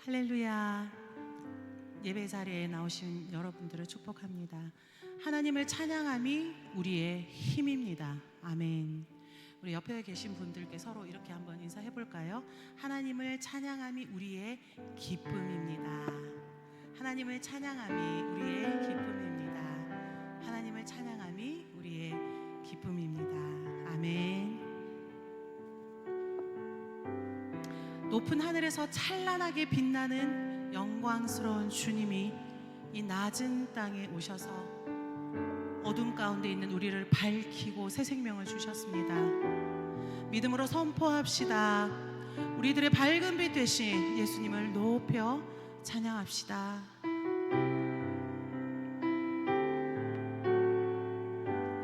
할렐루야. 예배 자리에 나오신 여러분들을 축복합니다. 하나님을 찬양함이 우리의 힘입니다. 아멘. 우리 옆에 계신 분들께 서로 이렇게 한번 인사해 볼까요? 하나님을 찬양함이 우리의 기쁨입니다. 하나님을 찬양함이 우리의 기쁨입니다. 하나님을 찬양함이 우리의 기쁨입니다. 아멘. 높은 하늘에서 찬란하게 빛나는 영광스러운 주님이 이 낮은 땅에 오셔서 어둠 가운데 있는 우리를 밝히고 새 생명을 주셨습니다. 믿음으로 선포합시다. 우리들의 밝은 빛 되신 예수님을 높여 찬양합시다.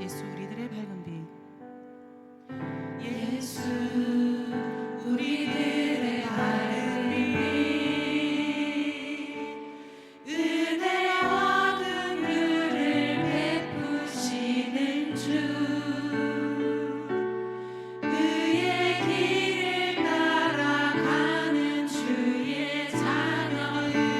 예수 우리들의 밝은 빛. 예수 우리들의 밝은 빛, 은혜와 긍휼을 베푸시는 주, 그의 길을 따라가는 주의 자녀들에게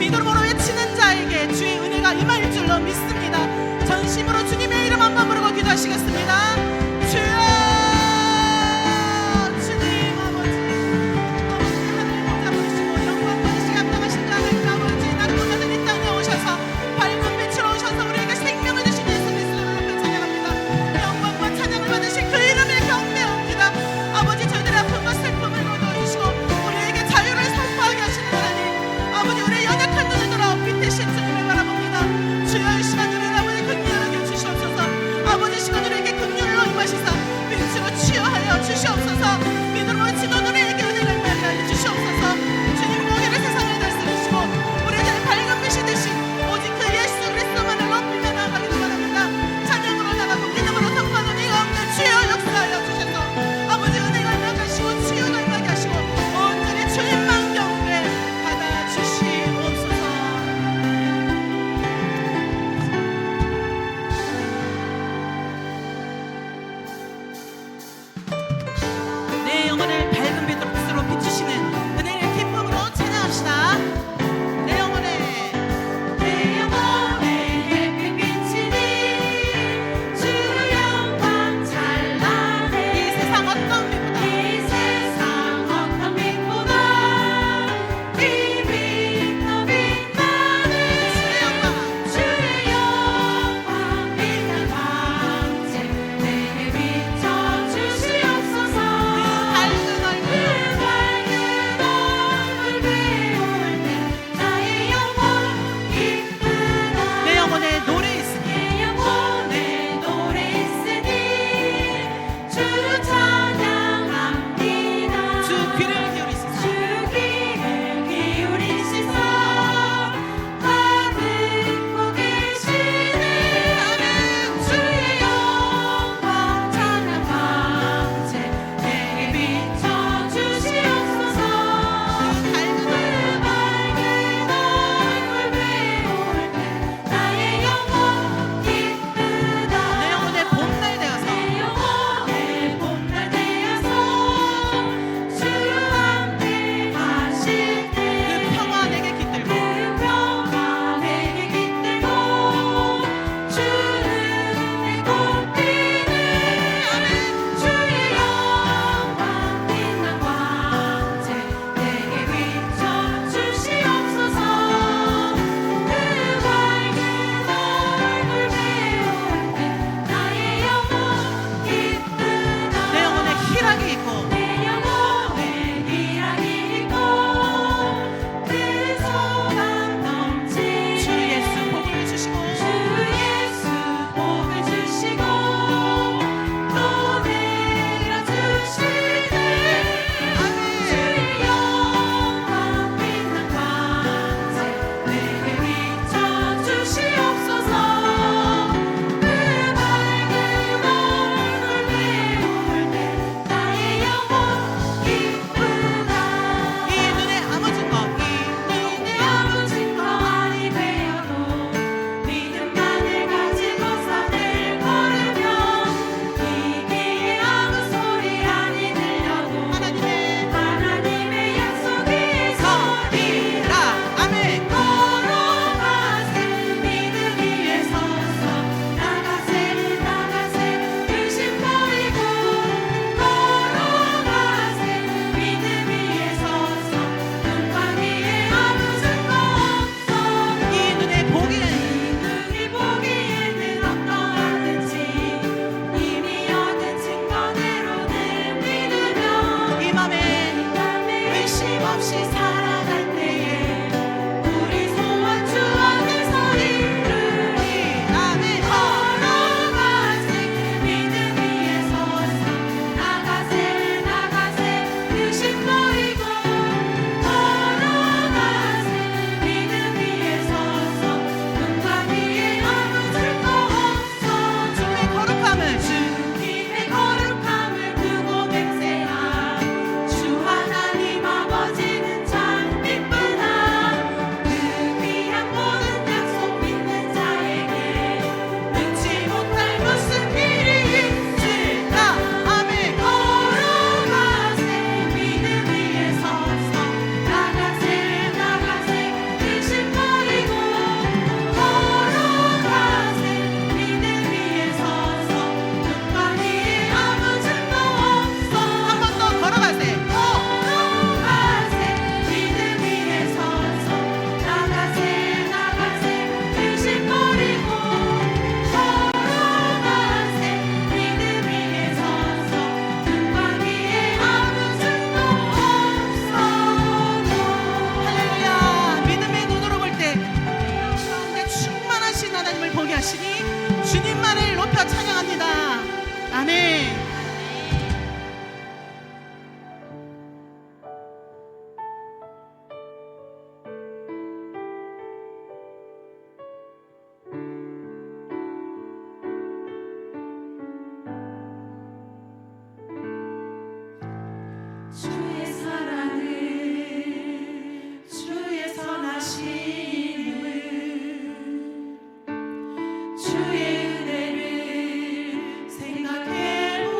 믿음으로 외치는 자에게 주의 은혜가 임할 줄로 믿습니다. 전심으로 주님의 이름 한번 부르고 기도하시겠습니다. 주여, 주님 아버지, 하늘 붙잡으시고 영광 받으시게 합당하신 자 하나님 아버지, 나를 모든 이 땅에 오셔서 밝은 빛으로 오셔서 우리에게 생명을 주신 예수 그리스도를 높여 찬양합니다. 영광과 찬양을 받으신 그 이름에 경배합니다. 아버지, 저희들의 아픔과 슬픔을 거두어 주시고 우리에게 자유를 선포하게 하시는 하나님, 아버지, 우리의 연약한 눈을 아멘. 주의 사랑을 주의 선하심을 주의 은혜를 생각해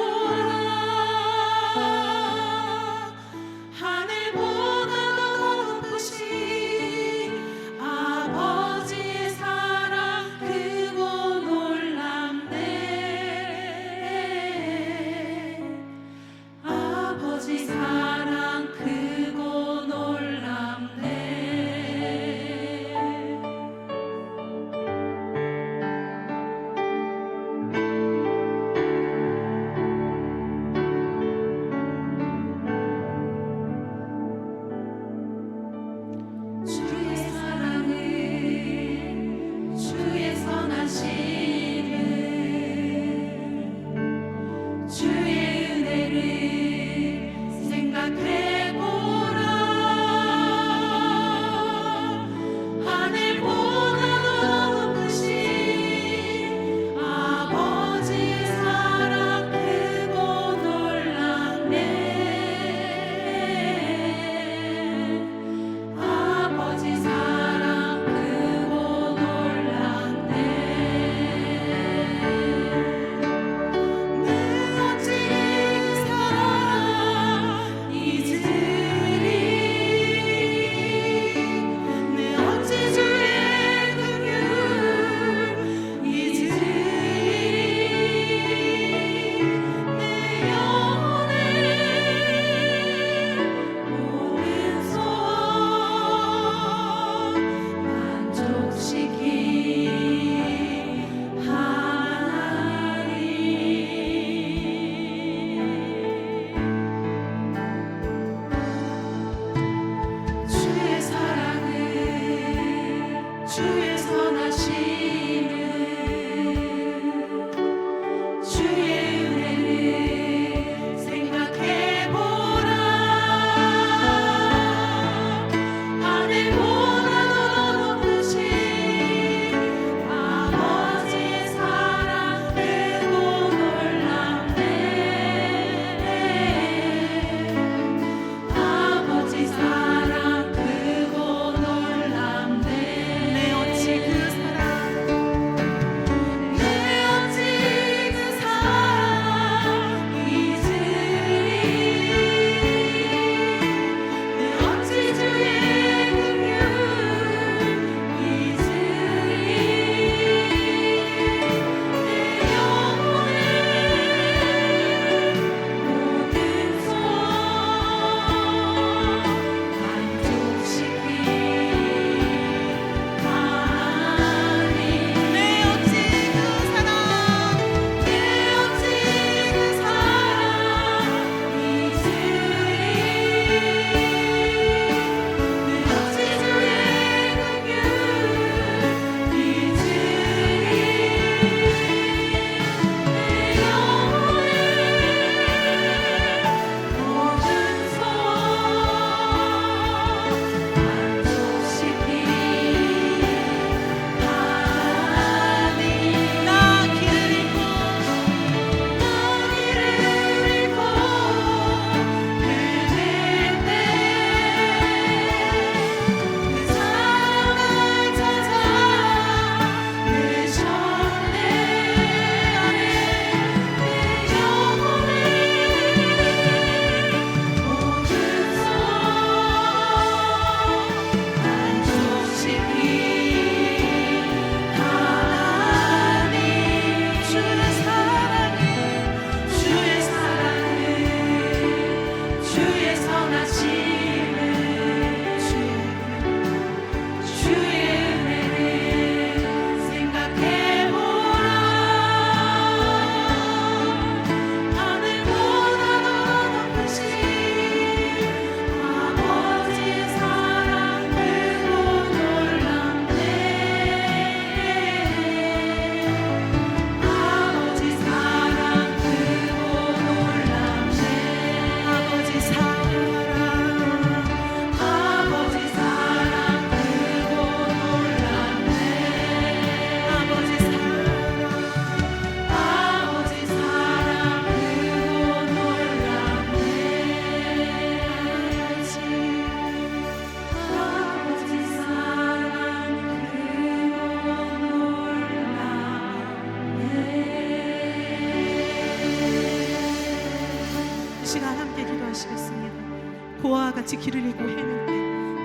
같이 길을 잃고 헤맬 때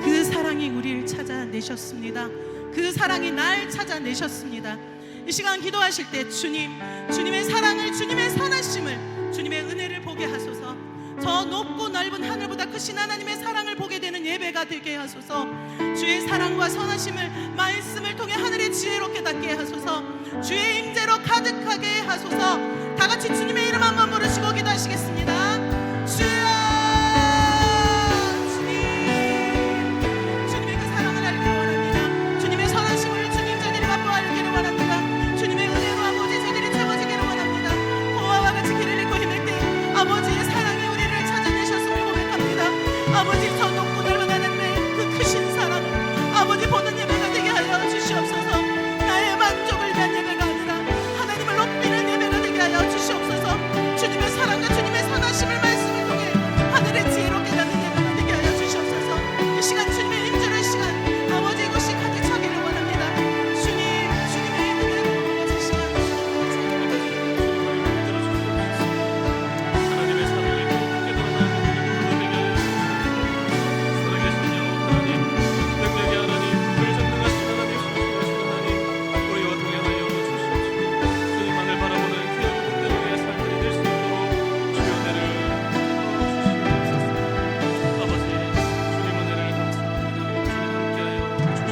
그 사랑이 우리를 찾아내셨습니다. 그 사랑이 날 찾아내셨습니다. 이 시간 기도하실 때 주님의 사랑을, 주님의 선하심을, 주님의 은혜를 보게 하소서. 저 높고 넓은 하늘보다 크신 하나님의 사랑을 보게 되는 예배가 되게 하소서. 주의 사랑과 선하심을 말씀을 통해 하늘의 지혜로 깨닫게 하소서. 주의 임재로 가득하게 하소서. 다 같이 주님의 이름 한번 부르시고 기도하시겠습니다. 주여, 주님의 그 사랑을 알기를 원합니다. 주님의 선하심을 주님 저들이 맛보아 알기를 원합니다. 주님의 은혜로 아버지 저들이 채워지기를 원합니다. 고아와 같이 길을 잃고 헤맬 때 아버지의 사랑이 우리를 찾아내셨음을 고백합니다. 아버지 저 높고 넓은 하나님의 그 크신 사랑 아버지 보는 예배가 되게 하여 주시옵소서. 나의 만족을 위한 예배가 아니라 하나님을 높이는 예배가 되게 하여 주시옵소서. 주님의 사랑과 주님의 선하심을 말씀을 통해 하늘의 지혜로 깨닫는 예배가 되게 하여 주시옵소서. 이 시간 주님의 임재의 시간 아버지 이것이 가득 차기를 원합니다. 주님의 은혜로 다시 하나님의 사랑을 깨달아나는 우리를 살아계신 하나님, 능력의 하나님, 불전능하신 하나님, 수고하신 하나님, 우리와 동행하여 주시옵소서. 주님만을 바라보는 귀한 복되는 삶이 될 수 있도록 주의 은혜를 주시옵소서. 아버지, 주님 은혜를 감사합니다. 주님 함께하여 주시옵소서.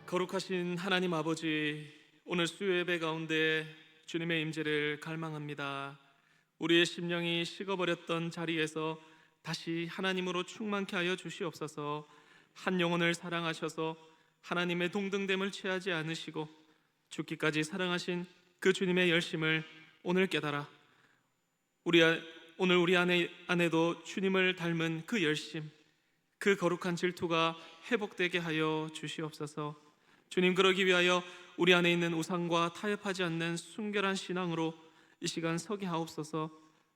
거룩하신 하나님 아버지, 오늘 수요 예배 가운데 주님의 임재를 갈망합니다. 우리의 심령이 식어버렸던 자리에서 다시 하나님으로 충만케 하여 주시옵소서. 한 영혼을 사랑하셔서 하나님의 동등됨을 취하지 않으시고 죽기까지 사랑하신 그 주님의 열심을 오늘 깨달아 오늘 우리 안에도 주님을 닮은 그 열심, 그 거룩한 질투가 회복되게 하여 주시옵소서. 주님, 그러기 위하여 우리 안에 있는 우상과 타협하지 않는 순결한 신앙으로 이 시간 서게 하옵소서.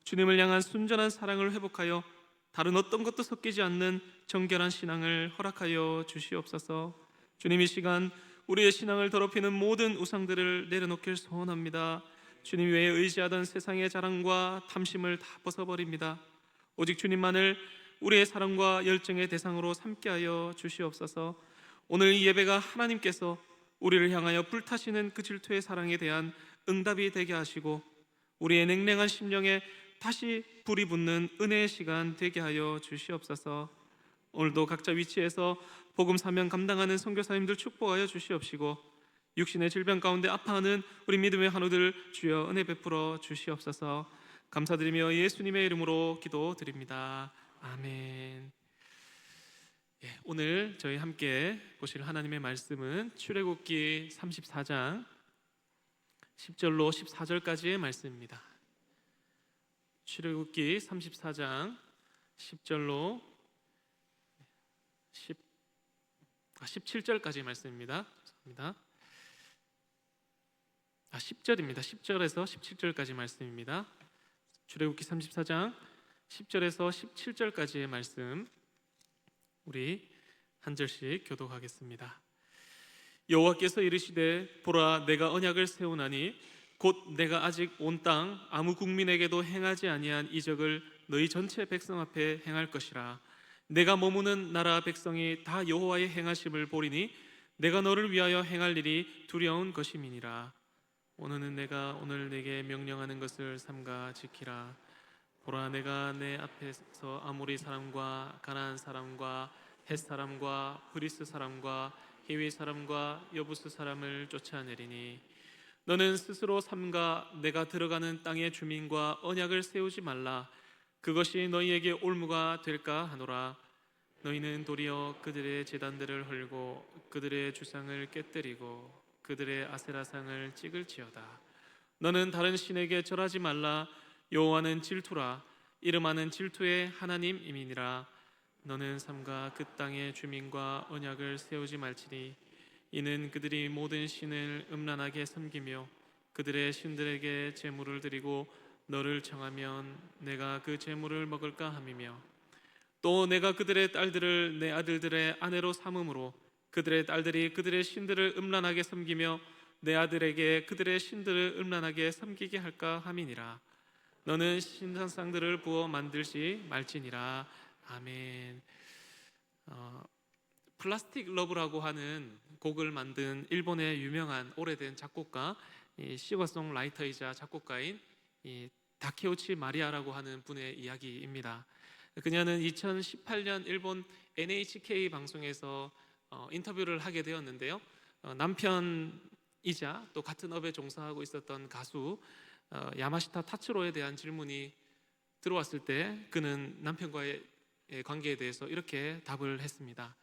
주님을 향한 순전한 사랑을 회복하여 다른 어떤 것도 섞이지 않는 정결한 신앙을 허락하여 주시옵소서. 주님, 이 시간 우리의 신앙을 더럽히는 모든 우상들을 내려놓길 소원합니다. 주님 외에 의지하던 세상의 자랑과 탐심을 다 벗어버립니다. 오직 주님만을 우리의 사랑과 열정의 대상으로 삼게 하여 주시옵소서. 오늘 이 예배가 하나님께서 우리를 향하여 불타시는 그 질투의 사랑에 대한 응답이 되게 하시고 우리의 냉랭한 심령에 다시 불이 붙는 은혜의 시간 되게 하여 주시옵소서. 오늘도 각자 위치에서 복음 사명 감당하는 선교사님들 축복하여 주시옵시고 육신의 질병 가운데 아파하는 우리 믿음의 한우들 주여 은혜 베풀어 주시옵소서. 감사드리며 예수님의 이름으로 기도드립니다. 아멘. 오늘 저희 함께 보실 하나님의 말씀은 출애굽기 34장 10절로 14절까지의 말씀입니다. 출애굽기 34장 10절로 17절까지의 말씀입니다. 죄송합니다. 10절입니다. 10절에서 17절까지 말씀입니다. 출애굽기 34장 10절에서 17절까지의 말씀 우리 한 절씩 교독하겠습니다. 여호와께서 이르시되 보라, 내가 언약을 세우나니 곧 내가 아직 온 땅 아무 국민에게도 행하지 아니한 이적을 너희 전체 백성 앞에 행할 것이라. 내가 머무는 나라 백성이 다 여호와의 행하심을 보리니 내가 너를 위하여 행할 일이 두려운 것임이니라. 오늘은 내가 오늘 내게 명령하는 것을 삼가 지키라. 보라, 내가 내 앞에서 아모리 사람과 가나안 사람과 헷 사람과 브리스 사람과 히위 사람과 여부스 사람을 쫓아내리니 너는 스스로 삼가 내가 들어가는 땅의 주민과 언약을 세우지 말라. 그것이 너희에게 올무가 될까 하노라. 너희는 도리어 그들의 제단들을 헐고 그들의 주상을 깨뜨리고 그들의 아세라상을 찍을지어다. 너는 다른 신에게 절하지 말라. 여호와는 질투라. 이름하는 질투의 하나님임이니라. 너는 삼가 그 땅의 주민과 언약을 세우지 말지니 이는 그들이 모든 신을 음란하게 섬기며 그들의 신들에게 제물을 드리고 너를 청하면 내가 그 제물을 먹을까 함이며 또 내가 그들의 딸들을 내 아들들의 아내로 삼음으로 그들의 딸들이 그들의 신들을 음란하게 섬기며 내 아들에게 그들의 신들을 음란하게 섬기게 할까 함이니라. 너는 신상상들을 부어 만들지 말지니라. 아멘. 플라스틱 러브라고 하는 곡을 만든 일본의 유명한 오래된 작곡가, 싱어송라이터이자 작곡가인 다케우치 마리아라고 하는 분의 이야기입니다. 그녀는 2018년 일본 NHK 방송에서 인터뷰를 하게 되었는데요. 남편이자 또 같은 업에 종사하고 있었던 가수 야마시타 타츠로에 대한 질문이 들어왔을 때 그는 남편과의 관계에 대해서 이렇게 답을 했습니다.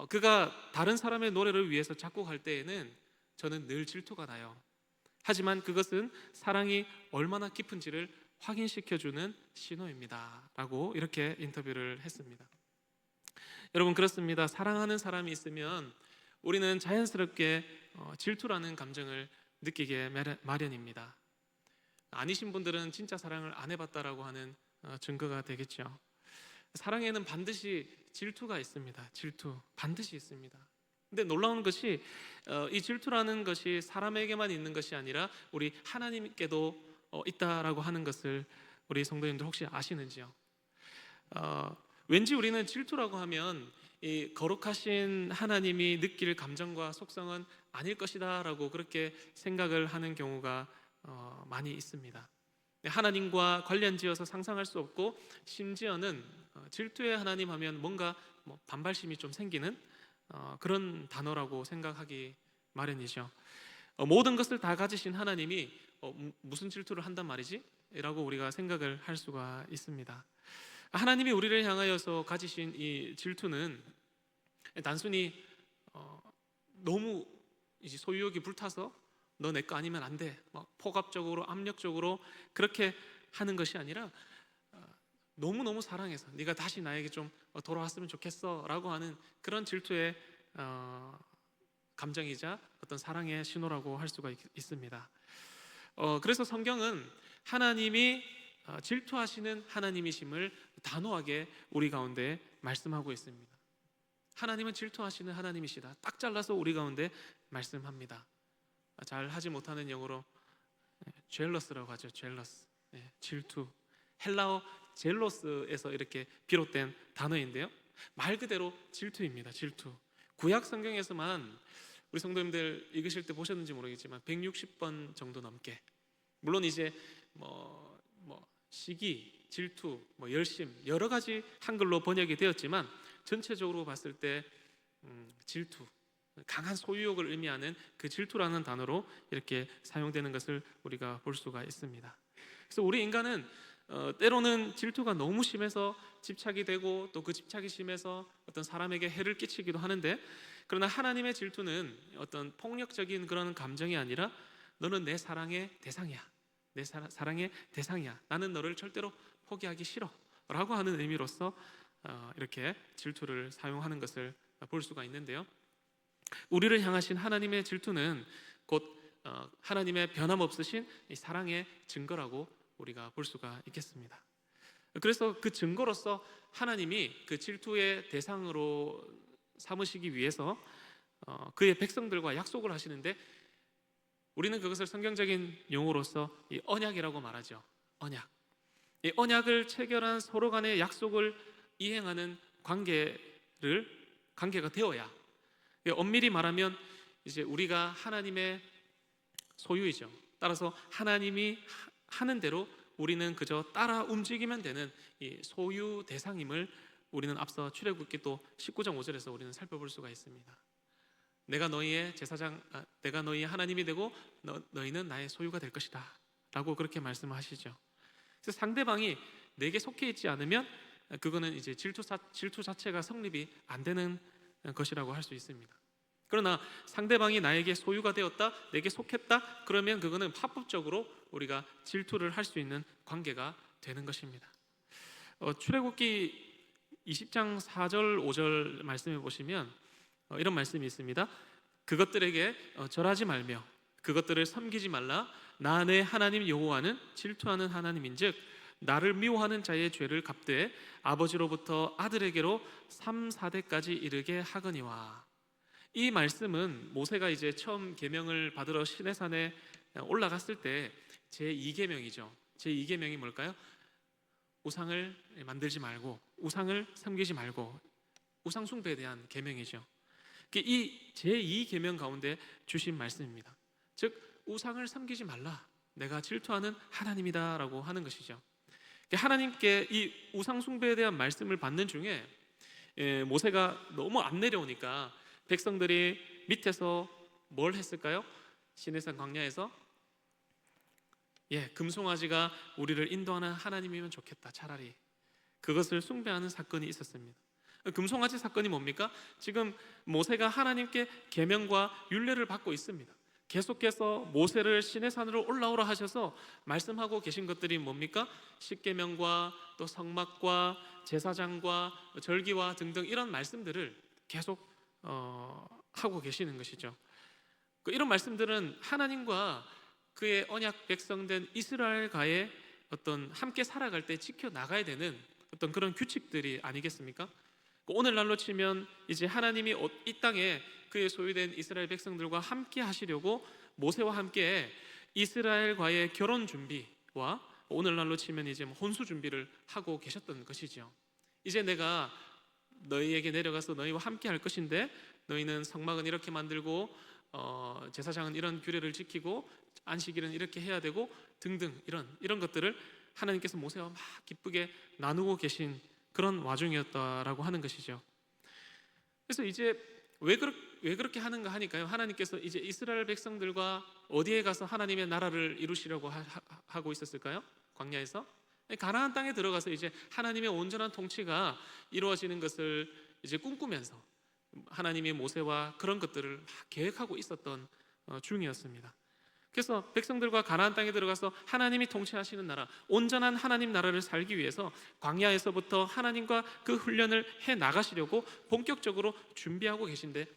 그가 다른 사람의 노래를 위해서 작곡할 때에는 저는 늘 질투가 나요. 하지만 그것은 사랑이 얼마나 깊은지를 확인시켜주는 신호입니다 라고 이렇게 인터뷰를 했습니다. 여러분, 그렇습니다. 사랑하는 사람이 있으면 우리는 자연스럽게 질투라는 감정을 느끼게 마련입니다. 아니신 분들은 진짜 사랑을 안 해봤다라고 하는 증거가 되겠죠. 사랑에는 반드시 질투가 있습니다. 질투 반드시 있습니다. 근데 놀라운 것이 이 질투라는 것이 사람에게만 있는 것이 아니라 우리 하나님께도 있다라고 하는 것을 우리 성도님들 혹시 아시는지요? 왠지 우리는 질투라고 하면 이 거룩하신 하나님이 느낄 감정과 속성은 아닐 것이다 라고 그렇게 생각을 하는 경우가 많이 있습니다. 하나님과 관련지어서 상상할 수 없고, 심지어는 질투의 하나님 하면 뭔가 반발심이 좀 생기는 그런 단어라고 생각하기 마련이죠. 모든 것을 다 가지신 하나님이 무슨 질투를 한단 말이지? 라고 우리가 생각을 할 수가 있습니다. 하나님이 우리를 향하여서 가지신 이 질투는 단순히 너무 이제 소유욕이 불타서 너 내 거 아니면 안 돼, 폭압적으로 압력적으로 그렇게 하는 것이 아니라 너무너무 사랑해서 네가 다시 나에게 좀 돌아왔으면 좋겠어 라고 하는 그런 질투의 감정이자 어떤 사랑의 신호라고 할 수가 있습니다. 그래서 성경은 하나님이 질투하시는 하나님이심을 단호하게 우리 가운데 말씀하고 있습니다. 하나님은 질투하시는 하나님이시다, 딱 잘라서 우리 가운데 말씀합니다. 잘 하지 못하는 영어로 jealous라고 하죠. jealous, 질투. 헬라어 젤로스에서 이렇게 비롯된 단어인데요, 말 그대로 질투입니다. 질투. 구약 성경에서만 우리 성도님들 읽으실 때 보셨는지 모르겠지만 160번 정도 넘게, 물론 이제 시기, 질투, 열심 여러 가지 한글로 번역이 되었지만 전체적으로 봤을 때 질투, 강한 소유욕을 의미하는 그 질투라는 단어로 이렇게 사용되는 것을 우리가 볼 수가 있습니다. 그래서 우리 인간은 때로는 질투가 너무 심해서 집착이 되고, 또 그 집착이 심해서 어떤 사람에게 해를 끼치기도 하는데, 그러나 하나님의 질투는 어떤 폭력적인 그런 감정이 아니라 너는 내 사랑의 대상이야, 내 사랑의 대상이야, 나는 너를 절대로 포기하기 싫어 라고 하는 의미로서 이렇게 질투를 사용하는 것을 볼 수가 있는데요, 우리를 향하신 하나님의 질투는 곧 하나님의 변함없으신 이 사랑의 증거라고 우리가 볼 수가 있겠습니다. 그래서 그 증거로서 하나님이 그 질투의 대상으로 삼으시기 위해서 그의 백성들과 약속을 하시는데, 우리는 그것을 성경적인 용어로서 이 언약이라고 말하죠. 언약. 이 언약을 체결한 서로 간의 약속을 이행하는 관계가 되어야, 엄밀히 말하면 이제 우리가 하나님의 소유이죠. 따라서 하나님이 하는 대로 우리는 그저 따라 움직이면 되는 이 소유 대상임을 우리는 앞서 출애굽기 또 19장 5절에서 우리는 살펴볼 수가 있습니다. 내가 너희의 제사장, 내가 너희의 하나님이 되고 너희는 나의 소유가 될 것이다 라고 그렇게 말씀하시죠. 그래서 상대방이 내게 속해 있지 않으면 그거는 이제 질투 자체가 성립이 안 되는 것이라고 할 수 있습니다. 그러나 상대방이 나에게 소유가 되었다, 내게 속했다, 그러면 그거는 합법적으로 우리가 질투를 할 수 있는 관계가 되는 것입니다. 출애굽기 20장 4절 5절 말씀해 보시면 이런 말씀이 있습니다. 그것들에게 절하지 말며 그것들을 섬기지 말라. 나 내 하나님 여호와는 질투하는 하나님인즉 나를 미워하는 자의 죄를 갚되 아버지로부터 아들에게로 3, 4대까지 이르게 하거니와. 이 말씀은 모세가 이제 처음 계명을 받으러 시내산에 올라갔을 때 제2계명이죠. 제2계명이 뭘까요? 우상을 만들지 말고, 우상을 섬기지 말고, 우상 숭배에 대한 계명이죠. 이 제2계명 가운데 주신 말씀입니다. 즉 우상을 섬기지 말라, 내가 질투하는 하나님이다라고 하는 것이죠. 하나님께 이 우상 숭배에 대한 말씀을 받는 중에 모세가 너무 안 내려오니까 백성들이 밑에서 뭘 했을까요? 시내산 광야에서 금송아지가 우리를 인도하는 하나님이면 좋겠다, 차라리 그것을 숭배하는 사건이 있었습니다. 금송아지 사건이 뭡니까? 지금 모세가 하나님께 계명과 율례를 받고 있습니다. 계속해서 모세를 시내산으로 올라오라 하셔서 말씀하고 계신 것들이 뭡니까? 십계명과 또 성막과 제사장과 절기와 등등 이런 말씀들을 계속 하고 계시는 것이죠. 이런 말씀들은 하나님과 그의 언약 백성된 이스라엘과의 어떤 함께 살아갈 때 지켜 나가야 되는 어떤 그런 규칙들이 아니겠습니까? 오늘날로 치면 이제 하나님이 이 땅에 그의 소유된 이스라엘 백성들과 함께 하시려고 모세와 함께 이스라엘과의 결혼 준비와 오늘날로 치면 이제 혼수 준비를 하고 계셨던 것이죠. 이제 내가 너희에게 내려가서 너희와 함께 할 것인데 너희는 성막은 이렇게 만들고 제사장은 이런 규례를 지키고 안식일은 이렇게 해야 되고 등등 이런 것들을 하나님께서 모세와 막 기쁘게 나누고 계신 그런 와중이었다라고 하는 것이죠. 그래서 이제 왜 그렇게 하는가 하니까요, 하나님께서 이제 이스라엘 백성들과 어디에 가서 하나님의 나라를 이루시려고 하고 있었을까요? 광야에서 가나안 땅에 들어가서 이제 하나님의 온전한 통치가 이루어지는 것을 이제 꿈꾸면서 하나님이 모세와 그런 것들을 계획하고 있었던 중이었습니다. 그래서 백성들과 가나안 땅에 들어가서 하나님이 통치하시는 나라, 온전한 하나님 나라를 살기 위해서 광야에서부터 하나님과 그 훈련을 해 나가시려고 본격적으로 준비하고 계신데,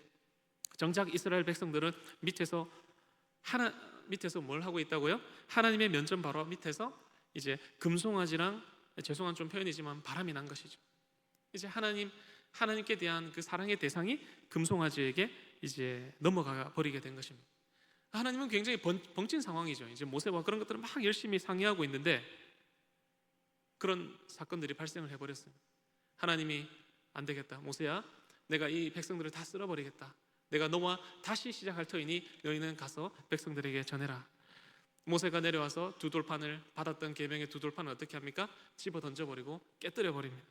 정작 이스라엘 백성들은 밑에서 뭘 하고 있다고요? 하나님의 면전 바로 밑에서 이제 금송아지랑, 죄송한 좀 표현이지만 바람이 난 것이죠. 이제 하나님께 대한 그 사랑의 대상이 금송아지에게 이제 넘어가 버리게 된 것입니다. 하나님은 굉장히 벙찐 상황이죠. 이제 모세와 그런 것들을 막 열심히 상의하고 있는데 그런 사건들이 발생을 해버렸습니다. 하나님이 안 되겠다, 모세야, 내가 이 백성들을 다 쓸어버리겠다. 내가 너와 다시 시작할 터이니 너희는 가서 백성들에게 전해라. 모세가 내려와서 두 돌판을 받았던 계명의 두 돌판을 어떻게 합니까? 집어 던져버리고 깨뜨려 버립니다.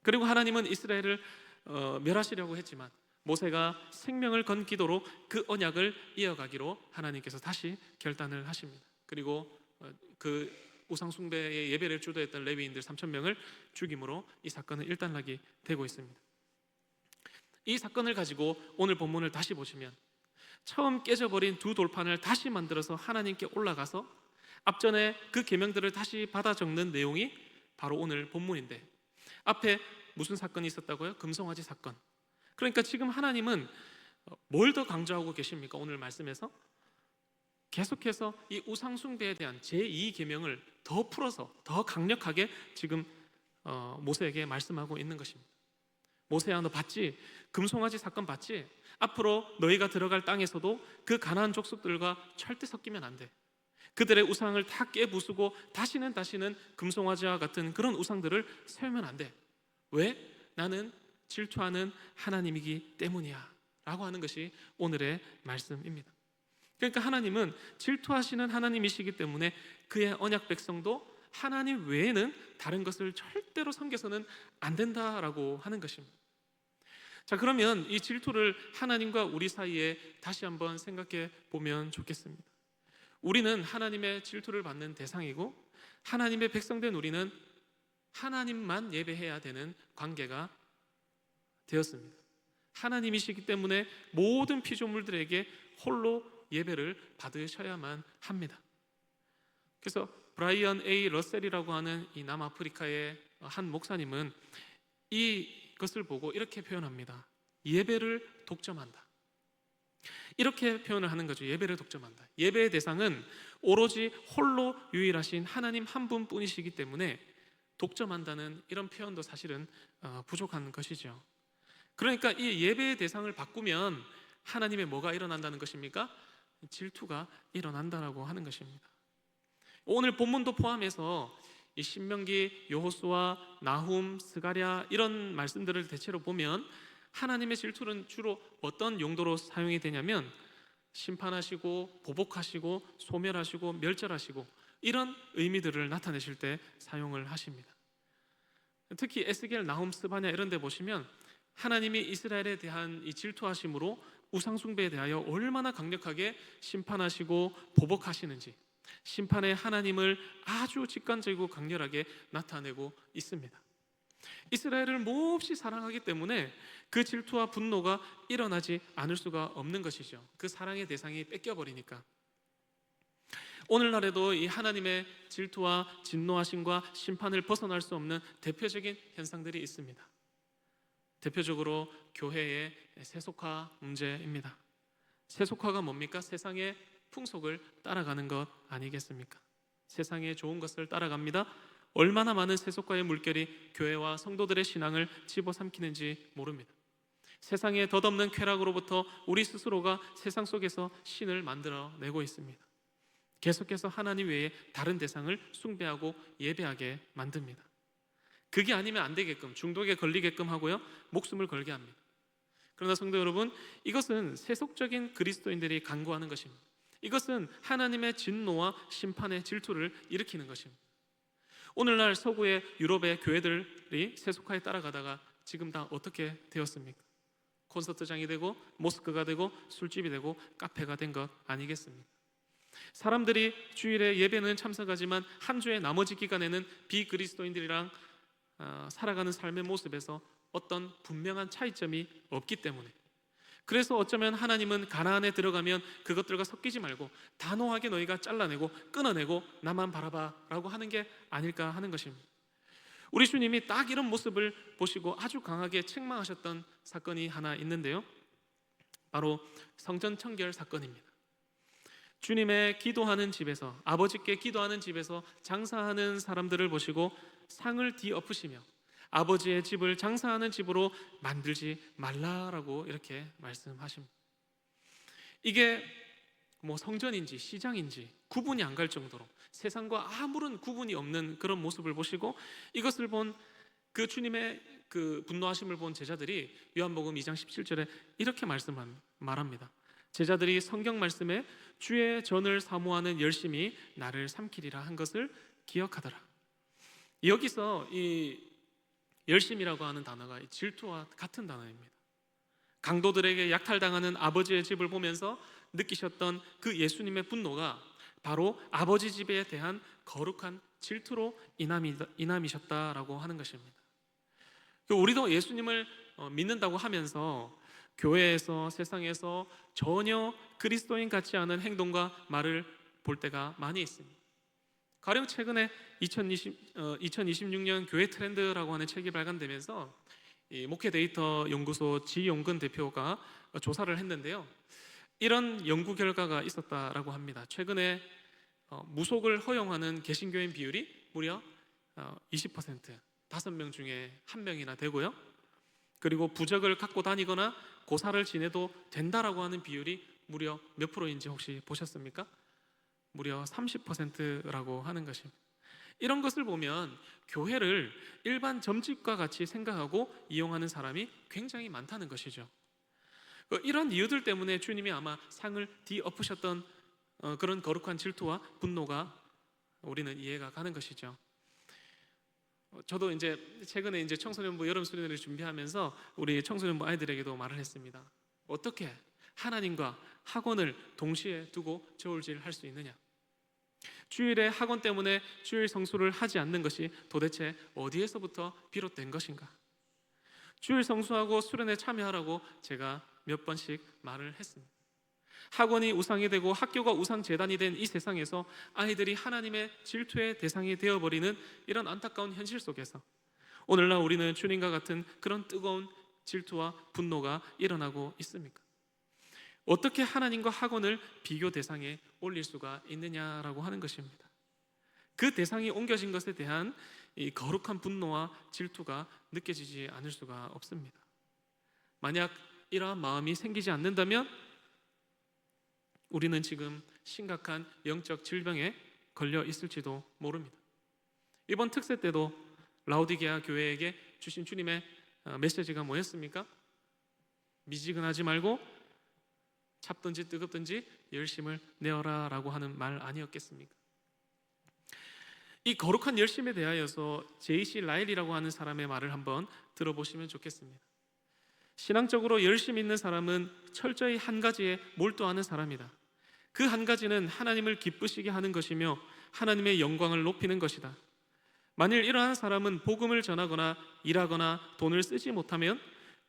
그리고 하나님은 이스라엘을 멸하시려고 했지만 모세가 생명을 건 기도로 그 언약을 이어가기로 하나님께서 다시 결단을 하십니다. 그리고 그 우상 숭배의 예배를 주도했던 레위인들 3,000명을 죽임으로 이 사건은 일단락이 되고 있습니다. 이 사건을 가지고 오늘 본문을 다시 보시면 처음 깨져버린 두 돌판을 다시 만들어서 하나님께 올라가서 앞전에 그 계명들을 다시 받아 적는 내용이 바로 오늘 본문인데, 앞에 무슨 사건이 있었다고요? 금송아지 사건. 그러니까 지금 하나님은 뭘 더 강조하고 계십니까? 오늘 말씀에서 계속해서 이 우상 숭배에 대한 제2계명을 더 풀어서 더 강력하게 지금 모세에게 말씀하고 있는 것입니다. 모세야, 너 봤지? 금송아지 사건 봤지? 앞으로 너희가 들어갈 땅에서도 그 가나안 족속들과 절대 섞이면 안 돼. 그들의 우상을 다 깨부수고 다시는 금송아지와 같은 그런 우상들을 세우면 안 돼. 왜? 나는 질투하는 하나님이기 때문이야 라고 하는 것이 오늘의 말씀입니다. 그러니까 하나님은 질투하시는 하나님이시기 때문에 그의 언약 백성도 하나님 외에는 다른 것을 절대로 섬겨서는 안 된다라고 하는 것입니다. 자, 그러면 이 질투를 하나님과 우리 사이에 다시 한번 생각해 보면 좋겠습니다. 우리는 하나님의 질투를 받는 대상이고 하나님의 백성된 우리는 하나님만 예배해야 되는 관계가 되었습니다. 하나님이시기 때문에 모든 피조물들에게 홀로 예배를 받으셔야만 합니다. 그래서 브라이언 A. 러셀이라고 하는 이 남아프리카의 한 목사님은 이것을 보고 이렇게 표현합니다. 예배를 독점한다. 이렇게 표현을 하는 거죠. 예배를 독점한다. 예배의 대상은 오로지 홀로 유일하신 하나님 한 분뿐이시기 때문에 독점한다는 이런 표현도 사실은 부족한 것이죠. 그러니까 이 예배의 대상을 바꾸면 하나님의 뭐가 일어난다는 것입니까? 질투가 일어난다라고 하는 것입니다. 오늘 본문도 포함해서 이 신명기, 여호수아, 나훔, 스가랴 이런 말씀들을 대체로 보면 하나님의 질투는 주로 어떤 용도로 사용이 되냐면 심판하시고 보복하시고 소멸하시고 멸절하시고 이런 의미들을 나타내실 때 사용을 하십니다. 특히 에스겔, 나훔, 스바냐 이런 데 보시면 하나님이 이스라엘에 대한 이 질투하심으로 우상숭배에 대하여 얼마나 강력하게 심판하시고 보복하시는지 심판의 하나님을 아주 직관적이고 강렬하게 나타내고 있습니다. 이스라엘을 몹시 사랑하기 때문에 그 질투와 분노가 일어나지 않을 수가 없는 것이죠. 그 사랑의 대상이 뺏겨버리니까. 오늘날에도 이 하나님의 질투와 진노하심과 심판을 벗어날 수 없는 대표적인 현상들이 있습니다. 대표적으로 교회의 세속화 문제입니다. 세속화가 뭡니까? 세상의 풍속을 따라가는 것 아니겠습니까? 세상의 좋은 것을 따라갑니다. 얼마나 많은 세속화의 물결이 교회와 성도들의 신앙을 집어삼키는지 모릅니다. 세상의 덧없는 쾌락으로부터 우리 스스로가 세상 속에서 신을 만들어내고 있습니다. 계속해서 하나님 외에 다른 대상을 숭배하고 예배하게 만듭니다. 그게 아니면 안 되게끔 중독에 걸리게끔 하고요, 목숨을 걸게 합니다. 그러나 성도 여러분, 이것은 세속적인 그리스도인들이 간구하는 것입니다. 이것은 하나님의 진노와 심판의 질투를 일으키는 것입니다. 오늘날 서구의 유럽의 교회들이 세속화에 따라가다가 지금 다 어떻게 되었습니까? 콘서트장이 되고 모스크가 되고 술집이 되고 카페가 된 것 아니겠습니까? 사람들이 주일에 예배는 참석하지만 한 주의 나머지 기간에는 비그리스도인들이랑 살아가는 삶의 모습에서 어떤 분명한 차이점이 없기 때문에, 그래서 어쩌면 하나님은 가나안에 들어가면 그것들과 섞이지 말고 단호하게 너희가 잘라내고 끊어내고 나만 바라봐 라고 하는 게 아닐까 하는 것입니다. 우리 주님이 딱 이런 모습을 보시고 아주 강하게 책망하셨던 사건이 하나 있는데요, 바로 성전 청결 사건입니다. 주님의 기도하는 집에서, 아버지께 기도하는 집에서 장사하는 사람들을 보시고 상을 뒤엎으시며 아버지의 집을 장사하는 집으로 만들지 말라라고 이렇게 말씀하십니다. 이게 뭐 성전인지 시장인지 구분이 안 갈 정도로 세상과 아무런 구분이 없는 그런 모습을 보시고, 이것을 본 그 주님의 그 분노하심을 본 제자들이 요한복음 2장 17절에 이렇게 말합니다. 제자들이 성경 말씀에 주의 전을 사모하는 열심히 나를 삼키리라 한 것을 기억하더라. 여기서 이 열심이라고 하는 단어가 질투와 같은 단어입니다. 강도들에게 약탈당하는 아버지의 집을 보면서 느끼셨던 그 예수님의 분노가 바로 아버지 집에 대한 거룩한 질투로 인함이셨다라고 하는 것입니다. 우리도 예수님을 믿는다고 하면서 교회에서, 세상에서 전혀 그리스도인 같지 않은 행동과 말을 볼 때가 많이 있습니다. 가령 최근에 2026년 교회 트렌드라고 하는 책이 발간되면서 이 목회 데이터 연구소 지용근 대표가 조사를 했는데요, 이런 연구 결과가 있었다라고 합니다. 최근에 무속을 허용하는 개신교인 비율이 무려 20%, 5명 중에 1명이나 되고요, 그리고 부적을 갖고 다니거나 고사를 지내도 된다라고 하는 비율이 무려 몇 프로인지 혹시 보셨습니까? 무려 30%라고 하는 것입니다. 이런 것을 보면 교회를 일반 점집과 같이 생각하고 이용하는 사람이 굉장히 많다는 것이죠. 이런 이유들 때문에 주님이 아마 상을 뒤엎으셨던 그런 거룩한 질투와 분노가 우리는 이해가 가는 것이죠. 저도 이제 최근에 청소년부 여름 수련회를 준비하면서 우리 청소년부 아이들에게도 말을 했습니다. 어떻게 하나님과 학원을 동시에 두고 저울질 할 수 있느냐? 주일에 학원 때문에 주일 성수를 하지 않는 것이 도대체 어디에서부터 비롯된 것인가? 주일 성수하고 수련회 참여하라고 제가 몇 번씩 말을 했습니다. 학원이 우상이 되고 학교가 우상재단이 된 이 세상에서 아이들이 하나님의 질투의 대상이 되어버리는 이런 안타까운 현실 속에서 오늘날 우리는 주님과 같은 그런 뜨거운 질투와 분노가 일어나고 있습니까? 어떻게 하나님과 학원을 비교 대상에 올릴 수가 있느냐라고 하는 것입니다. 그 대상이 옮겨진 것에 대한 이 거룩한 분노와 질투가 느껴지지 않을 수가 없습니다. 만약 이러한 마음이 생기지 않는다면 우리는 지금 심각한 영적 질병에 걸려 있을지도 모릅니다. 이번 특세 때도 라오디게아 교회에게 주신 주님의 메시지가 뭐였습니까? 미지근하지 말고 찹든지 뜨겁든지 열심을 내어라 라고 하는 말 아니었겠습니까? 이 거룩한 열심에 대하여서 J.C. 라일이라고 하는 사람의 말을 한번 들어보시면 좋겠습니다. 신앙적으로 열심 있는 사람은 철저히 한 가지에 몰두하는 사람이다. 그 한 가지는 하나님을 기쁘시게 하는 것이며 하나님의 영광을 높이는 것이다. 만일 이러한 사람은 복음을 전하거나 일하거나 돈을 쓰지 못하면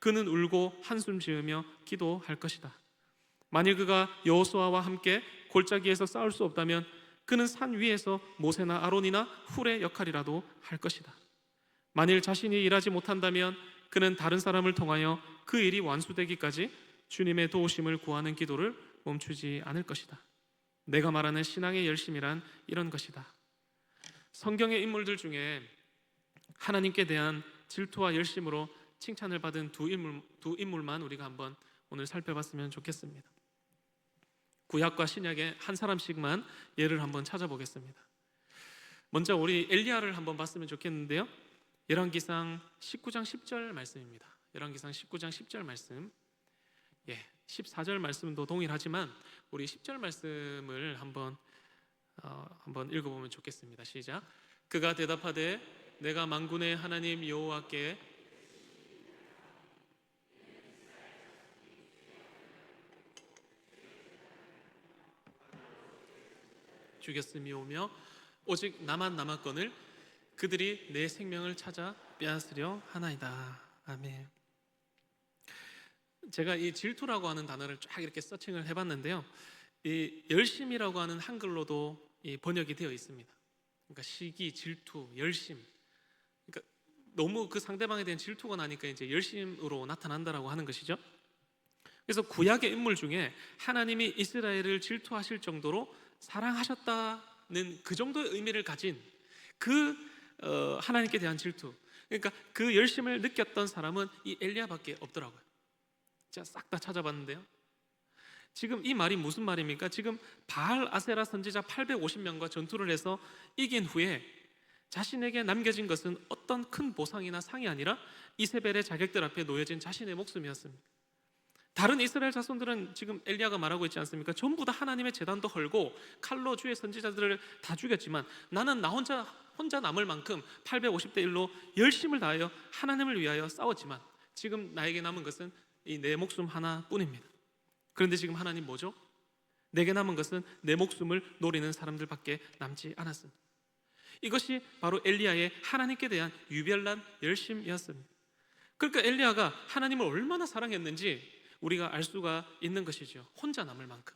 그는 울고 한숨 지으며 기도할 것이다. 만일 그가 여호수아와 함께 골짜기에서 싸울 수 없다면 그는 산 위에서 모세나 아론이나 훌의 역할이라도 할 것이다. 만일 자신이 일하지 못한다면 그는 다른 사람을 통하여 그 일이 완수되기까지 주님의 도우심을 구하는 기도를 멈추지 않을 것이다. 내가 말하는 신앙의 열심이란 이런 것이다. 성경의 인물들 중에 하나님께 대한 질투와 열심으로 칭찬을 받은 두 인물만 우리가 한번 오늘 살펴봤으면 좋겠습니다. 구약과 신약의 한 사람씩만 예를 한번 찾아보겠습니다. 먼저 우리 엘리야를 한번 봤으면 좋겠는데요. 열왕기상 19장 10절 말씀입니다. 열왕기상 19장 10절 말씀. 14절 말씀도 동일하지만 우리 10절 말씀을 한번 읽어보면 좋겠습니다. 시작. 그가 대답하되 내가 만군의 하나님 여호와께 죽였음이오며 오직 나만 남았거늘 그들이 내 생명을 찾아 빼앗으려 하나이다. 아멘. 제가 이 질투라고 하는 단어를 쫙 이렇게 서칭을 해봤는데요. 이 열심이라고 하는 한글로도 이 번역이 되어 있습니다. 그러니까 시기, 질투, 열심. 그러니까 너무 그 상대방에 대한 질투가 나니까 이제 열심으로 나타난다라고 하는 것이죠. 그래서 구약의 인물 중에 하나님이 이스라엘을 질투하실 정도로 사랑하셨다는 그 정도의 의미를 가진 그 하나님께 대한 질투, 그러니까 그 열심을 느꼈던 사람은 이 엘리야밖에 없더라고요. 제가 싹 다 찾아봤는데요. 지금 이 말이 무슨 말입니까? 지금 바알 아세라 선지자 850명과 전투를 해서 이긴 후에 자신에게 남겨진 것은 어떤 큰 보상이나 상이 아니라 이세벨의 자객들 앞에 놓여진 자신의 목숨이었습니다. 다른 이스라엘 자손들은 지금 엘리야가 말하고 있지 않습니까? 전부 다 하나님의 제단도 헐고 칼로 주의 선지자들을 다 죽였지만 나는 나 혼자 남을 만큼 850대 1로 열심을 다하여 하나님을 위하여 싸웠지만 지금 나에게 남은 것은 이 내 목숨 하나뿐입니다. 그런데 지금 하나님 뭐죠? 내게 남은 것은 내 목숨을 노리는 사람들밖에 남지 않았습니다. 이것이 바로 엘리야의 하나님께 대한 유별난 열심이었습니다. 그러니까 엘리야가 하나님을 얼마나 사랑했는지 우리가 알 수가 있는 것이죠. 혼자 남을 만큼.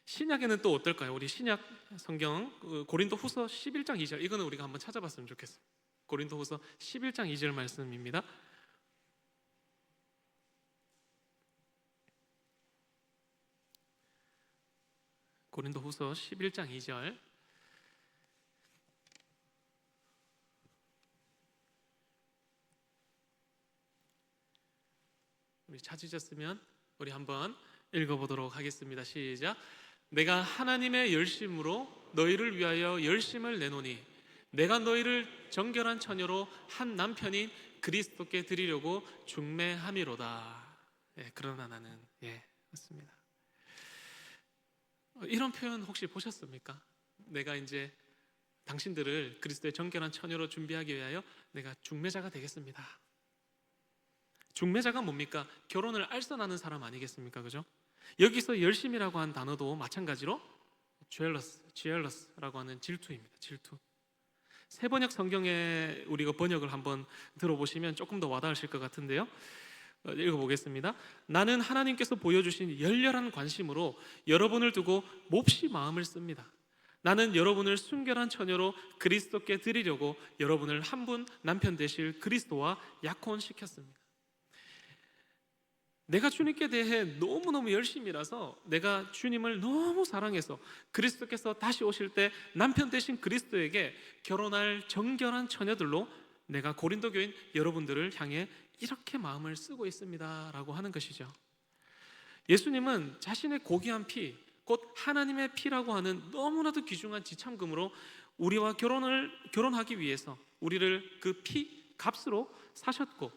신약에는 또 어떨까요? 우리 신약 성경 고린도후서 11장 2절, 이거는 우리가 한번 찾아봤으면 좋겠어요. 고린도후서 11장 2절 말씀입니다. 고린도후서 11장 2절. 우리 찾으셨으면 우리 한번 읽어보도록 하겠습니다. 시작. 내가 하나님의 열심으로 너희를 위하여 열심을 내노니 내가 너희를 정결한 처녀로 한 남편인 그리스도께 드리려고 중매함이로다. 그러나 나는 맞습니다. 이런 표현 혹시 보셨습니까? 내가 이제 당신들을 그리스도의 정결한 처녀로 준비하기 위하여 내가 중매자가 되겠습니다. 중매자가 뭡니까? 결혼을 알선하는 사람 아니겠습니까? 그죠? 여기서 열심이라고 한 단어도 마찬가지로 jealous라고 하는 질투입니다. 질투. 세번역 성경에 우리가 번역을 한번 들어보시면 조금 더 와닿으실 것 같은데요. 읽어보겠습니다. 나는 하나님께서 보여주신 열렬한 관심으로 여러분을 두고 몹시 마음을 씁니다. 나는 여러분을 순결한 처녀로 그리스도께 드리려고 여러분을 한 분 남편 되실 그리스도와 약혼시켰습니다. 내가 주님께 대해 너무너무 열심이라서 내가 주님을 너무 사랑해서 그리스도께서 다시 오실 때 남편 되신 그리스도에게 결혼할 정결한 처녀들로 내가 고린도 교인 여러분들을 향해 이렇게 마음을 쓰고 있습니다라고 하는 것이죠. 예수님은 자신의 고귀한 피, 곧 하나님의 피라고 하는 너무나도 귀중한 지참금으로 우리와 결혼하기 위해서 우리를 그 피 값으로 사셨고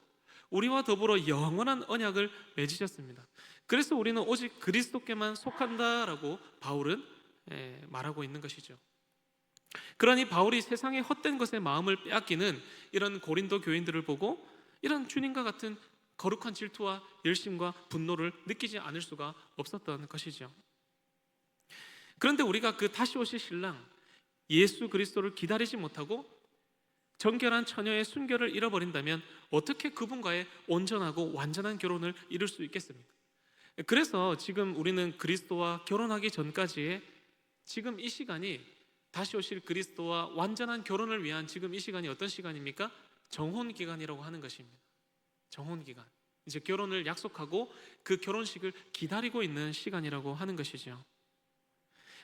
우리와 더불어 영원한 언약을 맺으셨습니다. 그래서 우리는 오직 그리스도께만 속한다라고 바울은 말하고 있는 것이죠. 그러니 바울이 세상의 헛된 것에 마음을 빼앗기는 이런 고린도 교인들을 보고 이런 주님과 같은 거룩한 질투와 열심과 분노를 느끼지 않을 수가 없었던 것이죠. 그런데 우리가 그 다시 오실 신랑 예수 그리스도를 기다리지 못하고 정결한 처녀의 순결을 잃어버린다면 어떻게 그분과의 온전하고 완전한 결혼을 이룰 수 있겠습니까? 그래서 지금 우리는 그리스도와 결혼하기 전까지의 지금 이 시간이 다시 오실 그리스도와 완전한 결혼을 위한 지금 이 시간이 어떤 시간입니까? 정혼 기간이라고 하는 것입니다. 정혼 기간. 이제 결혼을 약속하고 그 결혼식을 기다리고 있는 시간이라고 하는 것이죠.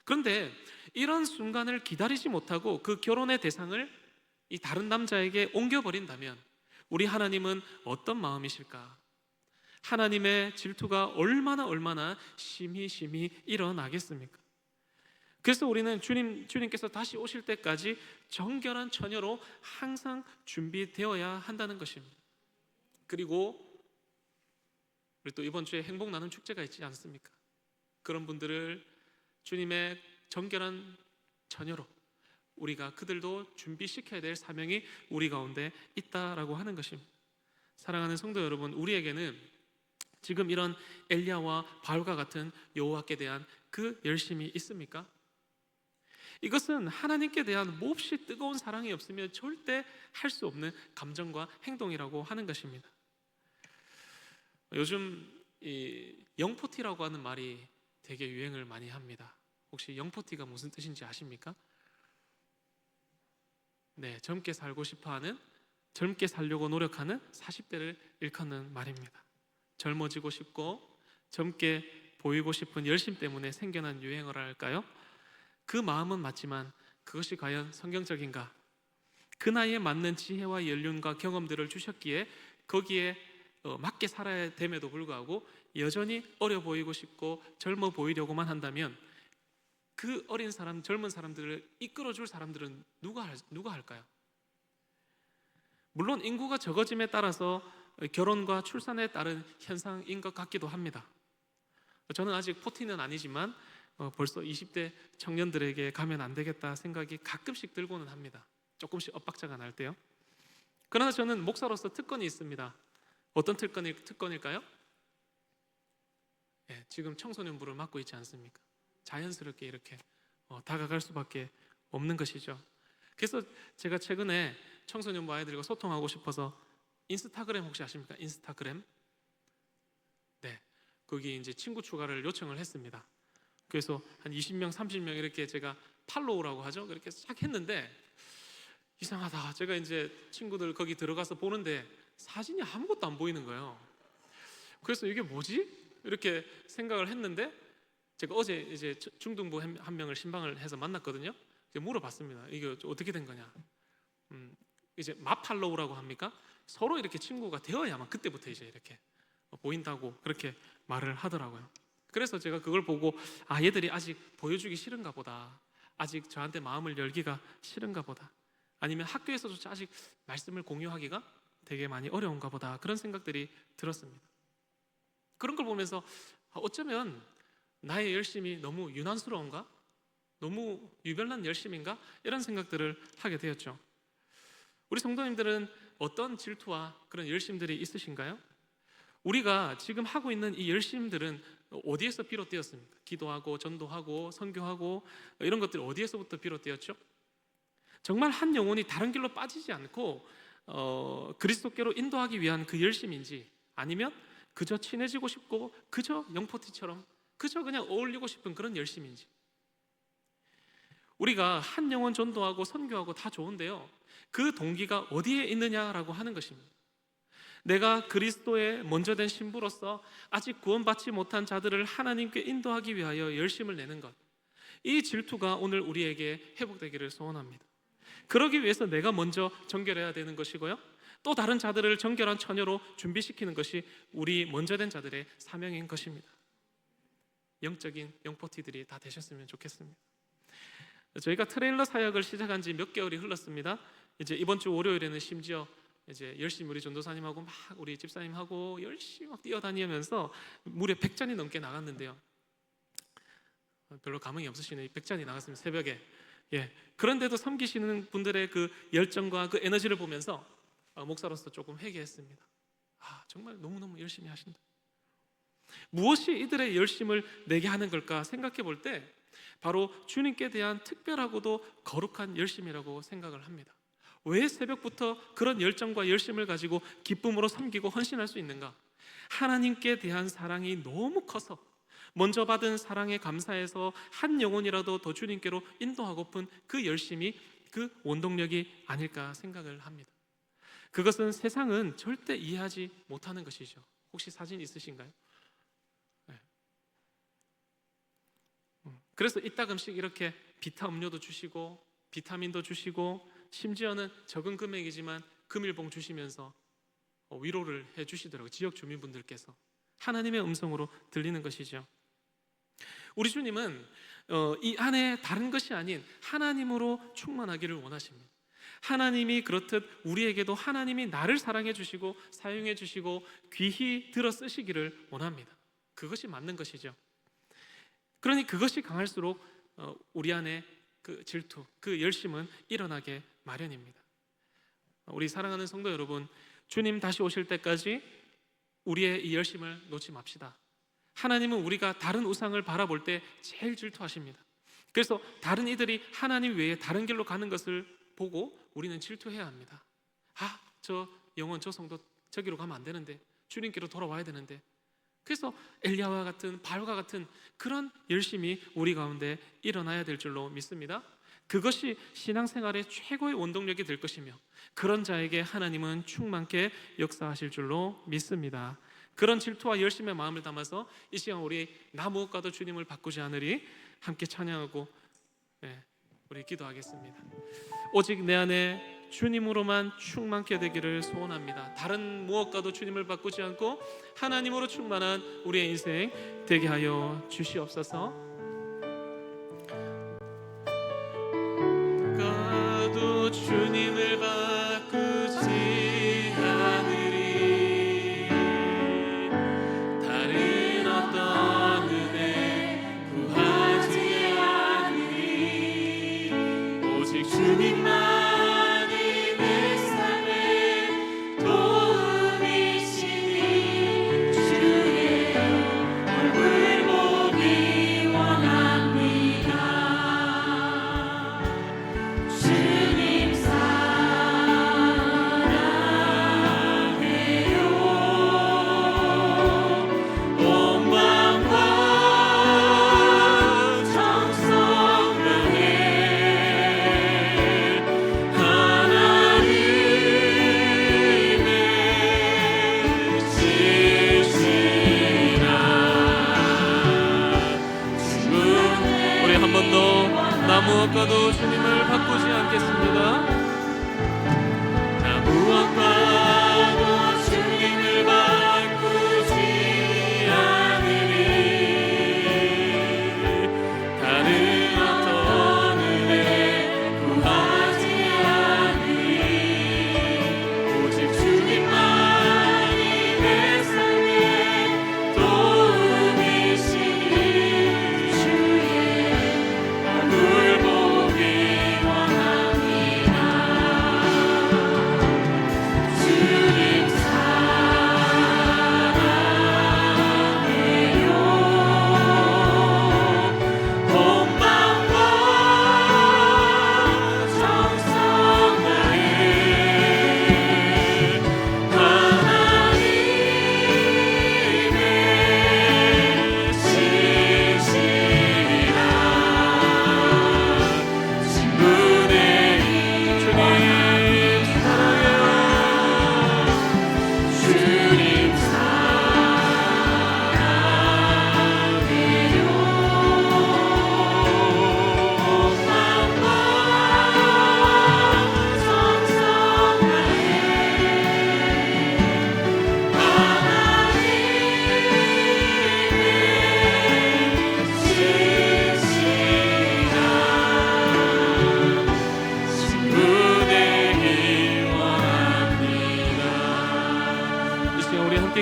그런데 이런 순간을 기다리지 못하고 그 결혼의 대상을 이 다른 남자에게 옮겨버린다면 우리 하나님은 어떤 마음이실까? 하나님의 질투가 얼마나 심히 일어나겠습니까? 그래서 우리는 주님께서 다시 오실 때까지 정결한 처녀로 항상 준비되어야 한다는 것입니다. 그리고 우리 또 이번 주에 행복 나눔 축제가 있지 않습니까? 그런 분들을 주님의 정결한 처녀로 우리가 그들도 준비시켜야 될 사명이 우리 가운데 있다라고 하는 것입니다. 사랑하는 성도 여러분, 우리에게는 지금 이런 엘리야와 바울과 같은 여호와께 대한 그 열심이 있습니까? 이것은 하나님께 대한 몹시 뜨거운 사랑이 없으면 절대 할 수 없는 감정과 행동이라고 하는 것입니다. 요즘 이 영포티라고 하는 말이 되게 유행을 많이 합니다. 혹시 영포티가 무슨 뜻인지 아십니까? 네, 젊게 살고 싶어하는, 젊게 살려고 노력하는 40대를 일컫는 말입니다. 젊어지고 싶고 젊게 보이고 싶은 열심 때문에 생겨난 유행어라 할까요? 그 마음은 맞지만 그것이 과연 성경적인가? 그 나이에 맞는 지혜와 연륜과 경험들을 주셨기에 거기에 맞게 살아야 됨에도 불구하고 여전히 어려 보이고 싶고 젊어 보이려고만 한다면 그 어린 사람, 젊은 사람들을 이끌어줄 사람들은 누가 할까요? 물론 인구가 적어짐에 따라서 결혼과 출산에 따른 현상인 것 같기도 합니다. 저는 아직 포티는 아니지만 벌써 20대 청년들에게 가면 안 되겠다 생각이 가끔씩 들고는 합니다. 조금씩 엇박자가 날 때요. 그러나 저는 목사로서 특권이 있습니다. 어떤 특권일까요? 네, 지금 청소년부를 맡고 있지 않습니까? 자연스럽게 이렇게 다가갈 수밖에 없는 것이죠. 그래서 제가 최근에 청소년부 아이들과 소통하고 싶어서 인스타그램 혹시 아십니까? 인스타그램? 네, 거기 이제 친구 추가를 요청을 했습니다. 그래서 한 20명, 30명 이렇게 제가 팔로우라고 하죠. 그렇게 싹 했는데 이상하다. 제가 이제 친구들 거기 들어가서 보는데 사진이 아무것도 안 보이는 거예요. 그래서 이게 뭐지? 이렇게 생각을 했는데 제가 어제 이제 중등부 한 명을 신방을 해서 만났거든요. 물어봤습니다. 이게 어떻게 된 거냐? 이제 마팔로우라고 합니까? 서로 이렇게 친구가 되어야만 그때부터 이제 이렇게 보인다고 그렇게 말을 하더라고요. 그래서 제가 그걸 보고 얘들이 아직 보여주기 싫은가 보다. 아직 저한테 마음을 열기가 싫은가 보다. 아니면 학교에서조차 아직 말씀을 공유하기가 되게 많이 어려운가 보다. 그런 생각들이 들었습니다. 그런 걸 보면서 어쩌면 나의 열심이 너무 유난스러운가? 너무 유별난 열심인가? 이런 생각들을 하게 되었죠. 우리 성도님들은 어떤 질투와 그런 열심들이 있으신가요? 우리가 지금 하고 있는 이 열심들은 어디에서 비롯되었습니까? 기도하고 전도하고 선교하고 이런 것들이 어디에서부터 비롯되었죠? 정말 한 영혼이 다른 길로 빠지지 않고 그리스도께로 인도하기 위한 그 열심인지 아니면 그저 친해지고 싶고 그저 영포티처럼 그저 그냥 어울리고 싶은 그런 열심인지 우리가 한 영혼 전도하고 선교하고 다 좋은데요, 그 동기가 어디에 있느냐라고 하는 것입니다. 내가 그리스도의 먼저 된 신부로서 아직 구원받지 못한 자들을 하나님께 인도하기 위하여 열심을 내는 것, 이 질투가 오늘 우리에게 회복되기를 소원합니다. 그러기 위해서 내가 먼저 정결해야 되는 것이고요, 또 다른 자들을 정결한 처녀로 준비시키는 것이 우리 먼저 된 자들의 사명인 것입니다. 영적인 영포티들이 다 되셨으면 좋겠습니다. 저희가 트레일러 사역을 시작한 지 몇 개월이 흘렀습니다. 이제 이번 주 월요일에는 심지어 이제 열심히 우리 전도사님하고 막 우리 집사님하고 열심히 막 뛰어다니면서 무려 100잔이 넘게 나갔는데요. 별로 감흥이 없으시네. 100잔이 나갔습니다, 새벽에. 예. 그런데도 섬기시는 분들의 그 열정과 그 에너지를 보면서 목사로서 조금 회개했습니다. 정말 너무너무 열심히 하신다. 무엇이 이들의 열심을 내게 하는 걸까 생각해 볼 때 바로 주님께 대한 특별하고도 거룩한 열심이라고 생각을 합니다. 왜 새벽부터 그런 열정과 열심을 가지고 기쁨으로 섬기고 헌신할 수 있는가? 하나님께 대한 사랑이 너무 커서 먼저 받은 사랑에 감사해서 한 영혼이라도 더 주님께로 인도하고픈 그 열심이 그 원동력이 아닐까 생각을 합니다. 그것은 세상은 절대 이해하지 못하는 것이죠. 혹시 사진 있으신가요? 네. 그래서 이따금씩 이렇게 비타 음료도 주시고 비타민도 주시고 심지어는 적은 금액이지만 금일봉 주시면서 위로를 해주시더라고요. 지역 주민분들께서. 하나님의 음성으로 들리는 것이죠. 우리 주님은 이 안에 다른 것이 아닌 하나님으로 충만하기를 원하십니다. 하나님이 그렇듯 우리에게도 하나님이 나를 사랑해 주시고 사용해 주시고 귀히 들어 쓰시기를 원합니다. 그것이 맞는 것이죠. 그러니 그것이 강할수록 우리 안에 그 질투, 그 열심은 일어나게 마련입니다. 우리 사랑하는 성도 여러분, 주님 다시 오실 때까지 우리의 이 열심을 놓지 맙시다. 하나님은 우리가 다른 우상을 바라볼 때 제일 질투하십니다. 그래서 다른 이들이 하나님 외에 다른 길로 가는 것을 보고 우리는 질투해야 합니다. 저 영혼, 저 성도 저기로 가면 안 되는데, 주님께로 돌아와야 되는데. 그래서 엘리야와 같은, 바울과 같은 그런 열심이 우리 가운데 일어나야 될 줄로 믿습니다. 그것이 신앙생활의 최고의 원동력이 될 것이며 그런 자에게 하나님은 충만케 역사하실 줄로 믿습니다. 그런 질투와 열심의 마음을 담아서 이 시간 우리 나 무엇과도 주님을 바꾸지 않으리 함께 찬양하고 우리 기도하겠습니다. 오직 내 안에 주님으로만 충만케 되기를 소원합니다. 다른 무엇과도 주님을 바꾸지 않고 하나님으로 충만한 우리의 인생 되게 하여 주시옵소서. 가도 주님을 바꾸지 않으리 다른 어떤 은혜 구하지 않으리 오직 주님만 주님 사랑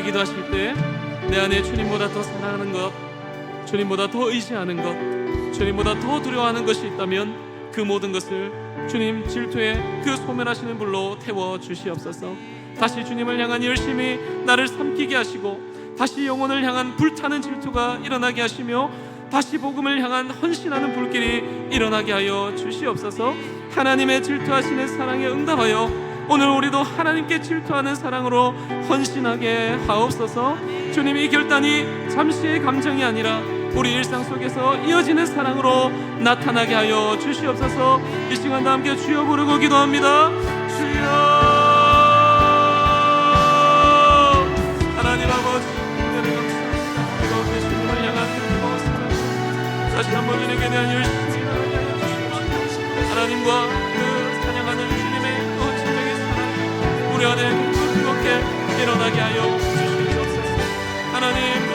기도하실 때 내 안에 주님보다 더 사랑하는 것, 주님보다 더 의지하는 것, 주님보다 더 두려워하는 것이 있다면 그 모든 것을 주님 질투의 그 소멸하시는 불로 태워 주시옵소서. 다시 주님을 향한 열심히 나를 삼키게 하시고, 다시 영혼을 향한 불타는 질투가 일어나게 하시며, 다시 복음을 향한 헌신하는 불길이 일어나게 하여 주시옵소서. 하나님의 질투하시는 사랑에 응답하여 오늘 우리도 하나님께 질투하는 사랑으로 헌신하게 하옵소서. 주님, 이 결단이 잠시의 감정이 아니라 우리 일상 속에서 이어지는 사랑으로 나타나게 하여 주시옵소서. 이 시간 다 함께 주여 부르고 기도합니다. 주여. 하나님 아버지, 은혜를 감사합니다. 뜨거운 주님을 향한 뜨거운 사랑, 다시 한번 주님께 대한 열심히 나가게 하여 주시옵소서. 하나님과 그 사냥하는 주님의 그 진정의 사랑 우리 안에 뜨겁게 일어나게 하여 주시옵소서. 하나님,